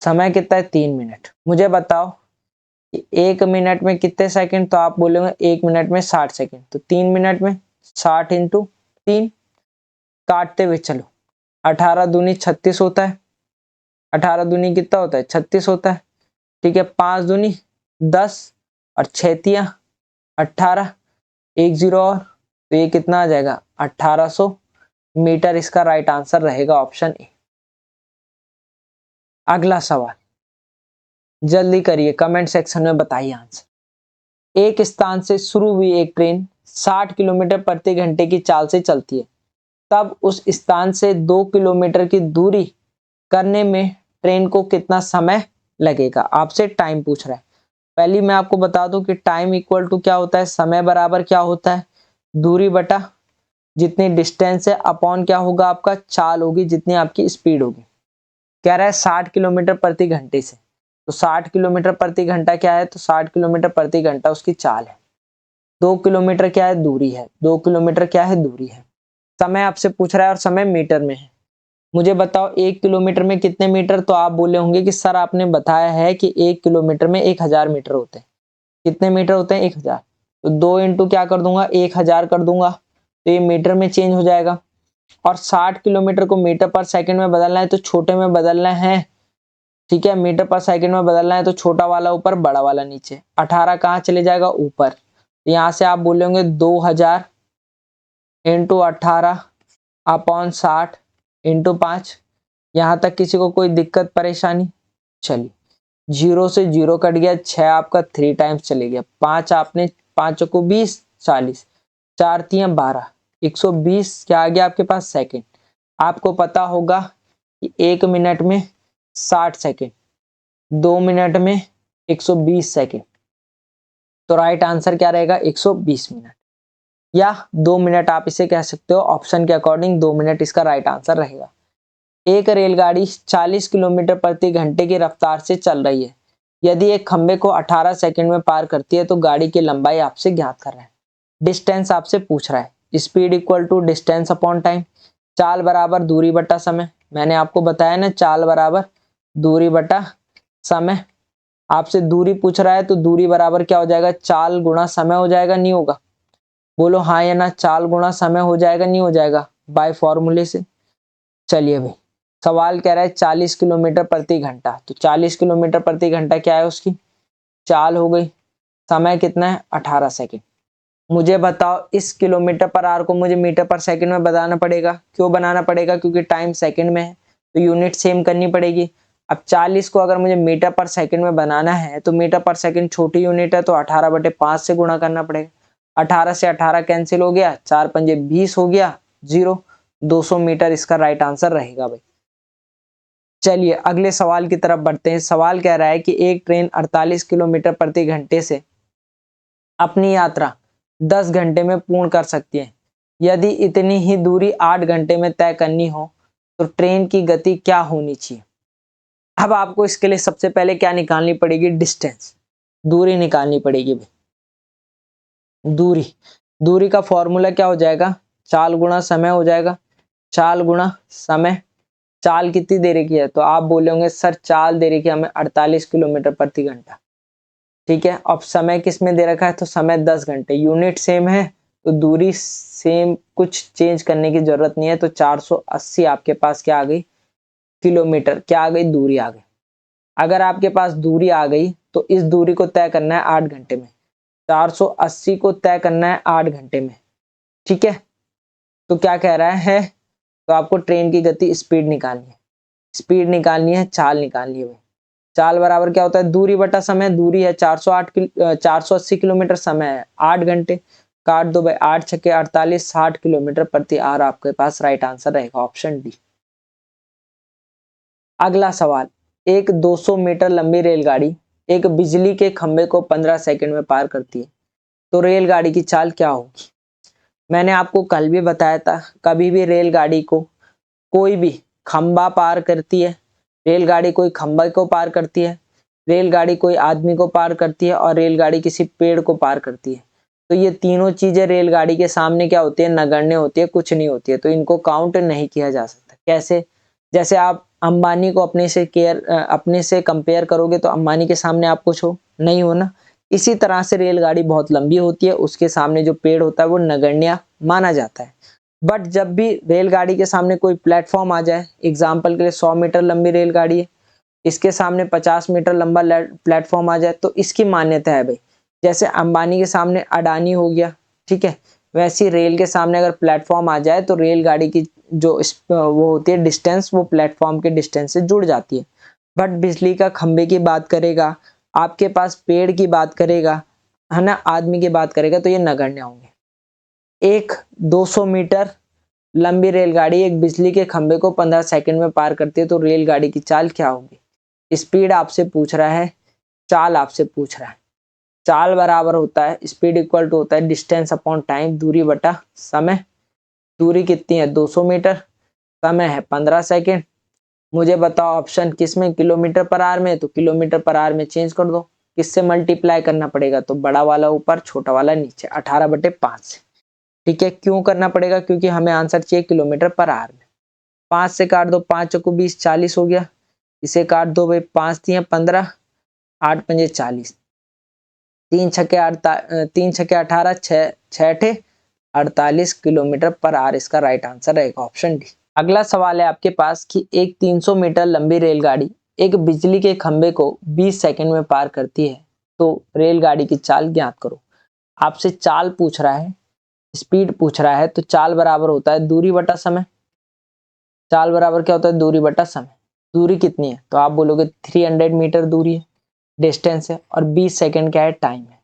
समय कितना है, 3 मिनट। मुझे बताओ कि 1 मिनट में कितने सेकंड, तो आप बोलोगे 1 मिनट में 60 सेकंड। तो 3 मिनट में 60 इंटू 3, काटते हुए चलो, 18 दूनी 36 होता है, 18 दूनी कितना होता है, 36 होता है। ठीक है, 5 दूनी 10 और 6 तिया 18, 1 0 और, तो ये कितना आ जाएगा, 1800 मीटर। इसका राइट आंसर रहेगा ऑप्शन ए। अगला सवाल जल्दी करिए, कमेंट सेक्शन में बताइए आंसर। एक स्थान से शुरू हुई एक ट्रेन 60 किलोमीटर प्रति घंटे की चाल से चलती है, तब उस स्थान से 2 किलोमीटर की दूरी करने में ट्रेन को कितना समय लगेगा। आपसे टाइम पूछ रहा है। पहली मैं आपको बता दूं कि टाइम इक्वल टू क्या होता है, समय बराबर क्या होता है, दूरी बटा जितनी डिस्टेंस है अपॉन क्या होगा आपका, चाल होगी, जितनी आपकी स्पीड होगी। कह रहा है 60 किलोमीटर प्रति घंटे से, तो 60 किलोमीटर प्रति घंटा क्या है, तो 60 किलोमीटर प्रति घंटा उसकी चाल है। 2 किलोमीटर क्या है, दूरी है। 2 किलोमीटर क्या है, दूरी है। समय आपसे पूछ रहा है और समय मीटर में है। मुझे बताओ 1 किलोमीटर में कितने मीटर, तो आप बोले होंगे कि सर आपने बताया है कि 1 किलोमीटर में 1000 मीटर होते हैं। कितने मीटर होते हैं, 1000। तो 2 इंटू क्या कर दूंगा, 1000 कर दूंगा, तो ये मीटर में चेंज हो जाएगा। और 60 किलोमीटर को मीटर पर सेकंड में बदलना है तो छोटे में बदलना है। ठीक है, मीटर पर सेकंड में बदलना है तो छोटा वाला ऊपर बड़ा वाला नीचे। 18 कहाँ चले जाएगा, ऊपर। तो यहाँ से आप बोलेंगे 2000 इंटू 18 अपॉन 60 इंटू 5। यहाँ तक किसी को कोई दिक्कत परेशानी, चलिए 0 से 0 कट गया, 6 आपका 3 टाइम्स चले गया, 5 आपने 5 को 20, 40, 4 3 12, 120 क्या आ गया आपके पास सेकंड। आपको पता होगा कि 1 मिनट में 60 सेकंड, 2 मिनट में 120 सेकंड। तो राइट आंसर क्या रहेगा, 120 मिनट या 2 मिनट आप इसे कह सकते हो। ऑप्शन के अकॉर्डिंग 2 मिनट इसका राइट आंसर रहेगा। एक रेलगाड़ी 40 किलोमीटर प्रति घंटे की रफ्तार से चल रही है। यदि एक खंबे को 18 सेकंड में पार करती है तो गाड़ी की लंबाई आपसे ज्ञात कर रहा है। डिस्टेंस आपसे पूछ रहा है, speed equal to distance upon time. चाल बराबर दूरी बटा समय। मैंने आपको बताया ना, चाल बराबर दूरी बटा समय। आपसे दूरी पूछ रहा है तो दूरी बराबर क्या हो जाएगा, चाल गुणा समय हो जाएगा, नहीं होगा। बोलो हाँ या ना, चाल गुणा समय हो जाएगा, नहीं हो जाएगा, बाय फॉर्मूले से। चलिए भाई सवाल कह रहा है 40 किलोमीटर प्रति घंटा, तो 40 किलोमीटर प्रति घंटा क्या है उसकी चाल हो गई। समय कितना है 18 सेकंड। मुझे बताओ इस किलोमीटर पर आवर को मुझे मीटर पर सेकंड में बनाना पड़ेगा। क्यों बनाना पड़ेगा? क्योंकि टाइम सेकंड में है तो यूनिट सेम करनी पड़ेगी। अब 40 को अगर मुझे मीटर पर सेकंड में बनाना है तो मीटर पर सेकंड छोटी यूनिट है तो 18/5 से गुणा करना पड़ेगा। 18 से 18 कैंसिल हो गया, 4 पंजे 20 हो गया, 0 200 मीटर इसका राइट आंसर रहेगा भाई। चलिए अगले सवाल की तरफ बढ़ते हैं। सवाल कह रहा है कि एक ट्रेन 48 किलोमीटर प्रति घंटे से अपनी यात्रा 10 घंटे में पूर्ण कर सकती है। यदि इतनी ही दूरी 8 घंटे में तय करनी हो तो ट्रेन की गति क्या होनी चाहिए? अब आपको इसके लिए सबसे पहले क्या निकालनी पड़ेगी? डिस्टेंस, दूरी निकालनी पड़ेगी भाई। दूरी का फॉर्मूला क्या हो जाएगा? चाल गुणा समय हो जाएगा। चाल गुणा समय। चाल कितनी देरी की है? तो आप बोलेंगे सर चाल देरी की हमें 48 किलोमीटर प्रति घंटा। ठीक है, अब समय किस में दे रखा है? तो समय 10 घंटे। यूनिट सेम है तो दूरी सेम, कुछ चेंज करने की जरूरत नहीं है। तो 480 आपके पास क्या आ गई? किलोमीटर। क्या आ गई? दूरी आ गई। अगर आपके पास दूरी आ गई तो इस दूरी को तय करना है 8 घंटे में। 480 को तय करना है 8 घंटे में। ठीक है, तो क्या कह रहा है? तो आपको ट्रेन की गति स्पीड निकालनी है। स्पीड निकालनी है, चाल निकालनी है। चाल बराबर क्या होता है? दूरी बटा समय। दूरी है 480 किलोमीटर, समय है 8 घंटे। काट दो भाई, 8 छक्के 48, 60 किलोमीटर प्रति आवर आपके पास राइट आंसर रहेगा ऑप्शन डी। अगला सवाल, एक 200 मीटर लंबी रेलगाड़ी एक बिजली के खंभे को 15 सेकंड में पार करती है तो रेलगाड़ी की चाल क्या होगी? मैंने आपको कल भी बताया था, कभी भी रेलगाड़ी को कोई भी खंभा पार करती है, रेलगाड़ी कोई खंभे को पार करती है, रेलगाड़ी कोई आदमी को पार करती है और रेलगाड़ी किसी पेड़ को पार करती है, तो ये तीनों चीजें रेलगाड़ी के सामने क्या होती है? नगण्य होती है, कुछ नहीं होती है, तो इनको काउंट नहीं किया जा सकता। कैसे? जैसे आप अंबानी को अपने से कंपेयर करोगे तो अंबानी के सामने आप कुछ हो नहीं हो ना। इसी तरह से रेलगाड़ी बहुत लंबी होती है, उसके सामने जो पेड़ होता है वो नगण्य माना जाता है। बट जब भी रेलगाड़ी के सामने कोई प्लेटफॉर्म आ जाए, एग्जाम्पल के लिए 100 मीटर लंबी रेलगाड़ी है, इसके सामने 50 मीटर लंबा प्लेटफॉर्म आ जाए तो इसकी मान्यता है भाई, जैसे अंबानी के सामने अडानी हो गया, ठीक है, वैसी रेल के सामने अगर प्लेटफॉर्म आ जाए तो रेलगाड़ी की जो वो होती है डिस्टेंस, वो प्लेटफॉर्म के डिस्टेंस से जुड़ जाती है। बट बिजली का खंबे की बात करेगा, आपके पास पेड़ की बात करेगा, है ना, आदमी की बात करेगा, तो ये नगण्य होंगे। एक 200 मीटर लंबी रेलगाड़ी एक बिजली के खंबे को 15 सेकंड में पार करती है तो रेलगाड़ी की चाल क्या होगी? स्पीड आपसे पूछ रहा है, चाल आपसे पूछ रहा है। चाल बराबर होता है, स्पीड इक्वल टू होता है डिस्टेंस अपॉन टाइम, दूरी बटा समय। दूरी कितनी है? 200 मीटर। समय है 15 सेकंड। मुझे बताओ ऑप्शन किस में? किलोमीटर पर आवर में, तो किलोमीटर पर आवर में चेंज कर दो। किससे मल्टीप्लाई करना पड़ेगा? तो बड़ा वाला ऊपर छोटा वाला नीचे, 18/5 से। ठीक है, क्यों करना पड़ेगा? क्योंकि हमें आंसर चाहिए किलोमीटर पर आवर में। 5 से काट दो, 5 चौको 20, 40 हो गया। इसे काट दो भाई, 5 तिया 15, 8 पंजे 40, 3 छक्के 18, 6 48 किलोमीटर पर आवर इसका राइट आंसर रहेगा ऑप्शन डी। अगला सवाल है आपके पास कि एक 300 मीटर लंबी रेलगाड़ी एक बिजली के खंबे को 20 सेकंड में पार करती है तो रेलगाड़ी की चाल ज्ञात करो। आपसे चाल पूछ रहा है, स्पीड पूछ रहा है, तो चाल बराबर होता है दूरी बटा समय। चाल बराबर क्या होता है? दूरी बटा समय। दूरी कितनी है? तो आप बोलोगे 300 मीटर दूरी है, डिस्टेंस है, और 20 सेकंड क्या है? टाइम है।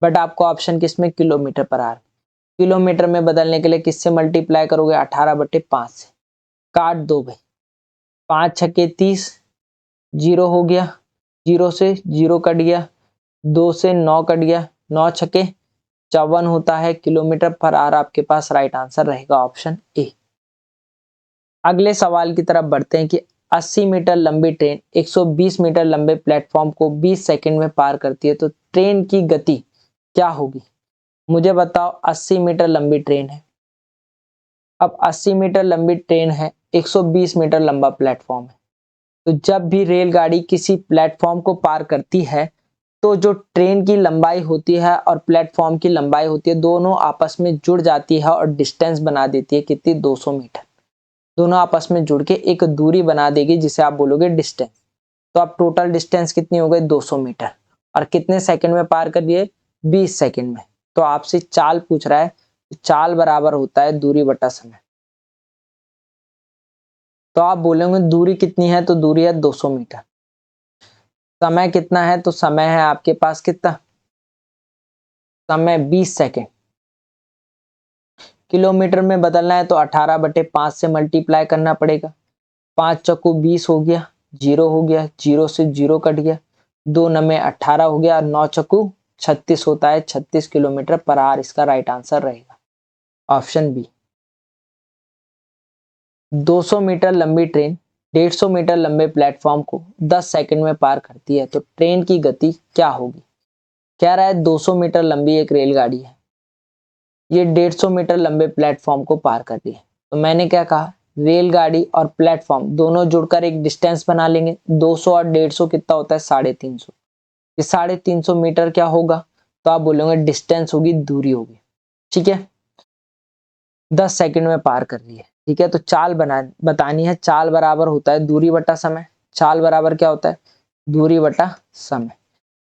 बट आपको ऑप्शन किसमें? Kilometre per our. किलोमीटर में बदलने के लिए किससे मल्टीप्लाई करोगे? 18/5 से। काट दो भाई, 5 छक्के 30, 0 हो गया, 0 से 0 कट गया, 2 से 9 कट गया, 9 छक्के 54 होता है किलोमीटर पर आवर आपके पास राइट आंसर रहेगा ऑप्शन ए। अगले सवाल की तरफ बढ़ते हैं कि 80 मीटर लंबी ट्रेन 120 मीटर लंबे प्लेटफॉर्म को 20 सेकंड में पार करती है तो ट्रेन की गति क्या होगी? मुझे बताओ, 80 मीटर लंबी ट्रेन है। अब 80 मीटर लंबी ट्रेन है, 120 मीटर लंबा प्लेटफॉर्म है, तो जब भी रेलगाड़ी किसी प्लेटफॉर्म को पार करती है तो जो ट्रेन की लंबाई होती है और प्लेटफॉर्म की लंबाई होती है, दोनों आपस में जुड़ जाती है और डिस्टेंस बना देती है कितनी? 200 मीटर। दोनों आपस में जुड़ के एक दूरी बना देगी जिसे आप बोलोगे डिस्टेंस। तो अब टोटल डिस्टेंस कितनी हो गई 200 मीटर, और कितने सेकंड में पार कर दिए 20 सेकंड में। तो आपसे चाल पूछ रहा है, चाल बराबर होता है दूरी बटा समय। तो आप बोलेंगे दूरी कितनी है, तो दूरी है 200 मीटर। समय कितना है, तो समय है आपके पास कितना, समय 20 सेकंड। किलोमीटर में बदलना है तो 18/5 से मल्टीप्लाई करना पड़ेगा। 5 चक्कू 20 हो गया, 0 हो गया, 0 से 0 कट गया, 2 9 18 हो गया, 9 चक्कू 36 होता है, 36 किलोमीटर पर आवर इसका राइट आंसर रहेगा ऑप्शन बी। 200 मीटर लंबी ट्रेन 150 मीटर लंबे प्लेटफॉर्म को 10 सेकंड में पार करती है, तो ट्रेन की गति क्या होगी। कह रहा है 200 मीटर लंबी एक रेलगाड़ी है, ये 150 मीटर लंबे प्लेटफॉर्म को पार कर रही है। तो मैंने क्या कहा, रेलगाड़ी और प्लेटफॉर्म दोनों जुड़कर एक डिस्टेंस बना लेंगे। 200 और 150 कितना होता है 350। ये 350 मीटर क्या होगा, तो आप बोलोगे डिस्टेंस होगी, दूरी होगी। ठीक है, 10 सेकंड में पार कर रही है। ठीक है, तो चाल बतानी है। चाल बराबर होता है दूरी बटा समय। चाल बराबर क्या होता है, दूरी बटा समय।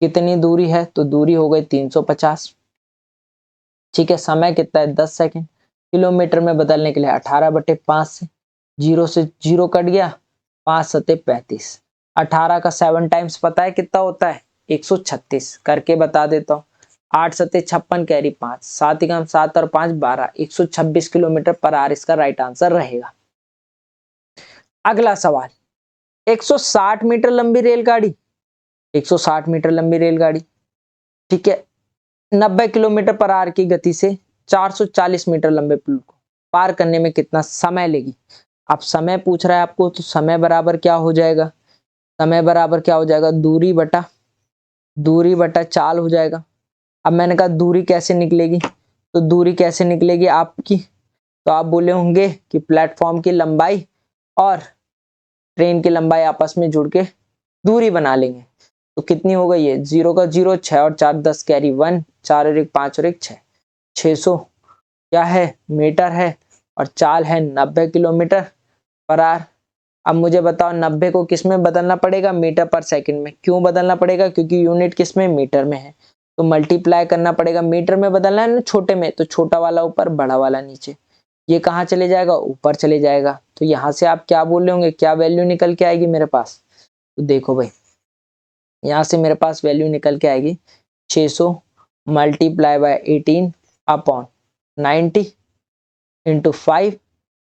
कितनी दूरी है, तो दूरी हो गई 350। ठीक है, समय कितना है 10 सेकंड। किलोमीटर में बदलने के लिए 18/5 से 0 से 0 कट गया, 5 सते 35। 18 का 7 टाइम्स पता है कितना होता है 136, करके बता देता हूँ। 8 सते 56 कैरी 5, 7 एकम 7 और 5 12, 126 किलोमीटर पर आवर इसका राइट आंसर रहेगा। अगला सवाल, 160 मीटर लंबी रेलगाड़ी, 160 मीटर लंबी रेलगाड़ी, ठीक है, 90 किलोमीटर पर आवर की गति से 440 मीटर लंबे पुल को पार करने में कितना समय लेगी। अब समय पूछ रहा है आपको, तो समय बराबर क्या हो जाएगा, समय बराबर क्या हो जाएगा, दूरी बटा चाल हो जाएगा। अब मैंने कहा दूरी कैसे निकलेगी, तो दूरी कैसे निकलेगी आपकी, तो आप बोले होंगे कि प्लेटफॉर्म की लंबाई और ट्रेन की लंबाई आपस में जुड़ के दूरी बना लेंगे। तो कितनी हो गई है, 0 का 0, 6 और 4 10 कैरी 1, 4 और 1 5 और 1 6, 600 क्या है मीटर है, और चाल है 90 किलोमीटर पर आवर। अब मुझे बताओ 90 को किस में बदलना पड़ेगा, मीटर पर सेकंड में। क्यों बदलना पड़ेगा, क्योंकि यूनिट किस में, मीटर में है, तो मल्टीप्लाई करना पड़ेगा। मीटर में बदलना है ना छोटे में, तो छोटा वाला ऊपर बड़ा वाला नीचे। ये कहाँ चले जाएगा, ऊपर चले जाएगा। तो यहाँ से आप क्या बोल रहे होंगे, क्या वैल्यू निकल के आएगी मेरे पास, तो देखो भाई यहाँ से मेरे पास वैल्यू निकल के आएगी 600 मल्टीप्लाई बाय 18 अपॉन 90 इंटू 5,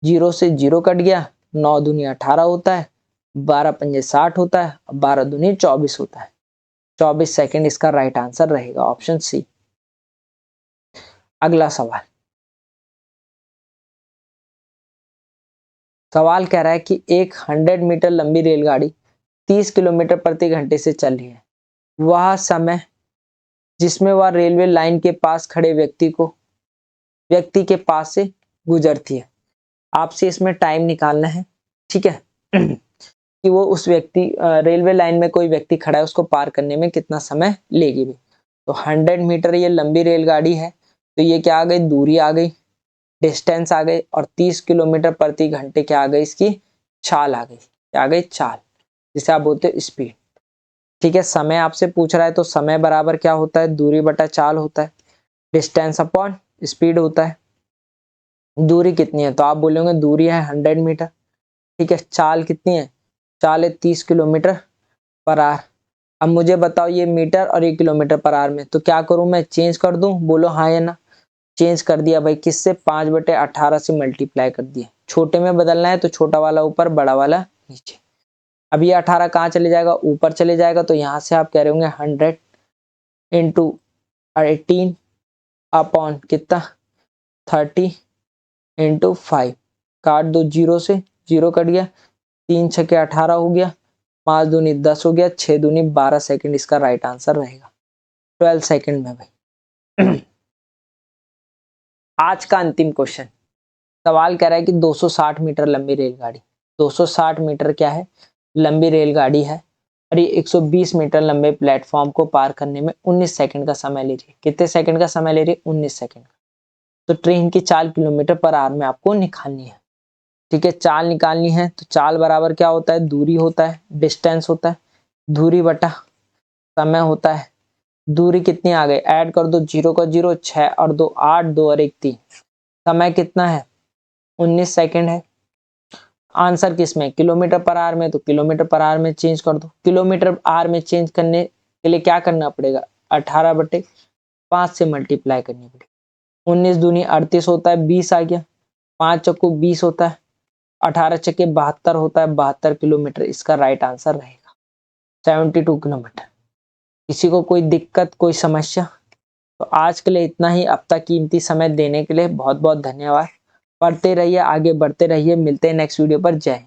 0 से 0 कट गया, 9 दूनी 18 होता है, 12 पंजे 60 होता है, 12 दूनी 24 होता है। 24 सेकंड इसका राइट आंसर रहेगा ऑप्शन सी। अगला सवाल, सवाल कह रहा है कि एक 100 मीटर लंबी रेलगाड़ी 30 किलोमीटर प्रति घंटे से चल रही है। वह समय जिसमें वह रेलवे लाइन के पास खड़े व्यक्ति के पास से गुजरती है। आपसे इसमें टाइम निकालना है। ठीक है कि वो उस व्यक्ति रेलवे लाइन में कोई व्यक्ति खड़ा है, उसको पार करने में कितना समय लेगी भी। तो 100 मीटर ये लंबी रेलगाड़ी है, तो ये क्या आ गई, दूरी आ गई, डिस्टेंस आ गई, और 30 किलोमीटर प्रति घंटे क्या आ गई, इसकी चाल आ गई। क्या आ गई, चाल, जिसे आप बोलते हो स्पीड। ठीक है, समय आपसे पूछ रहा है, तो समय बराबर क्या होता है, दूरी बटा चाल होता है, डिस्टेंस अपॉन स्पीड होता है। दूरी कितनी है, तो आप बोलोगे दूरी है 100 मीटर। ठीक है, चाल कितनी है, चाल है 30 किलोमीटर पर आवर। अब मुझे बताओ ये मीटर और ये किलोमीटर पर आवर में, तो क्या करूं मैं, चेंज कर दूं, बोलो हाँ या ना। चेंज कर दिया भाई, किससे, 5/18 से मल्टीप्लाई कर दिया। छोटे में बदलना है तो छोटा वाला ऊपर, बड़ा वाला नीचे। अब ये 18 कहाँ चले जाएगा, ऊपर चले जाएगा, तो यहाँ से आप कह रहे होंगे 100 इंटू 18 अपॉन कितना 30 इंटू 5, काट दो 0 से 0 कट गया, 3 छके 18 हो गया, 5 दूनी 10 हो गया, 6 दूनी 12 सेकंड इसका राइट आंसर रहेगा 12 सेकंड में भाई। आज का अंतिम क्वेश्चन, सवाल कह रहा है कि 260 मीटर लंबी रेलगाड़ी, 260 मीटर क्या है, लंबी रेलगाड़ी है, और ये 120 मीटर लंबे प्लेटफॉर्म को पार करने में 19 सेकंड का समय ले रही है। कितने सेकंड का समय ले रही है, 19 सेकंड। तो ट्रेन की 4 किलोमीटर पर आवर में आपको निकालनी है। ठीक है, चाल निकालनी है तो चाल बराबर क्या होता है, दूरी होता है, डिस्टेंस होता है, दूरी बटा समय होता है। दूरी कितनी आ गई, ऐड कर दो, 0 का 0, 6 और 2 8, 2 और 1 3। समय कितना है, 19 सेकंड है। आंसर किस में, किलोमीटर पर आवर में, तो किलोमीटर पर आवर में चेंज कर दो। किलोमीटर आवर में चेंज करने के लिए क्या करना पड़ेगा, 18/5 से मल्टीप्लाई करनी पड़ेगी। 19 दूनी 38 होता है, 20 आ गया, 5 चक्कू 20 होता है, 18 चक्के 72 होता है, 72 किलोमीटर इसका राइट आंसर रहेगा, 72 किलोमीटर। किसी को कोई दिक्कत, कोई समस्या? तो आज के लिए इतना ही। अब तक कीमती समय देने के लिए बहुत बहुत धन्यवाद। पढ़ते रहिए, आगे बढ़ते रहिए, मिलते हैं नेक्स्ट वीडियो पर। जय हिंद।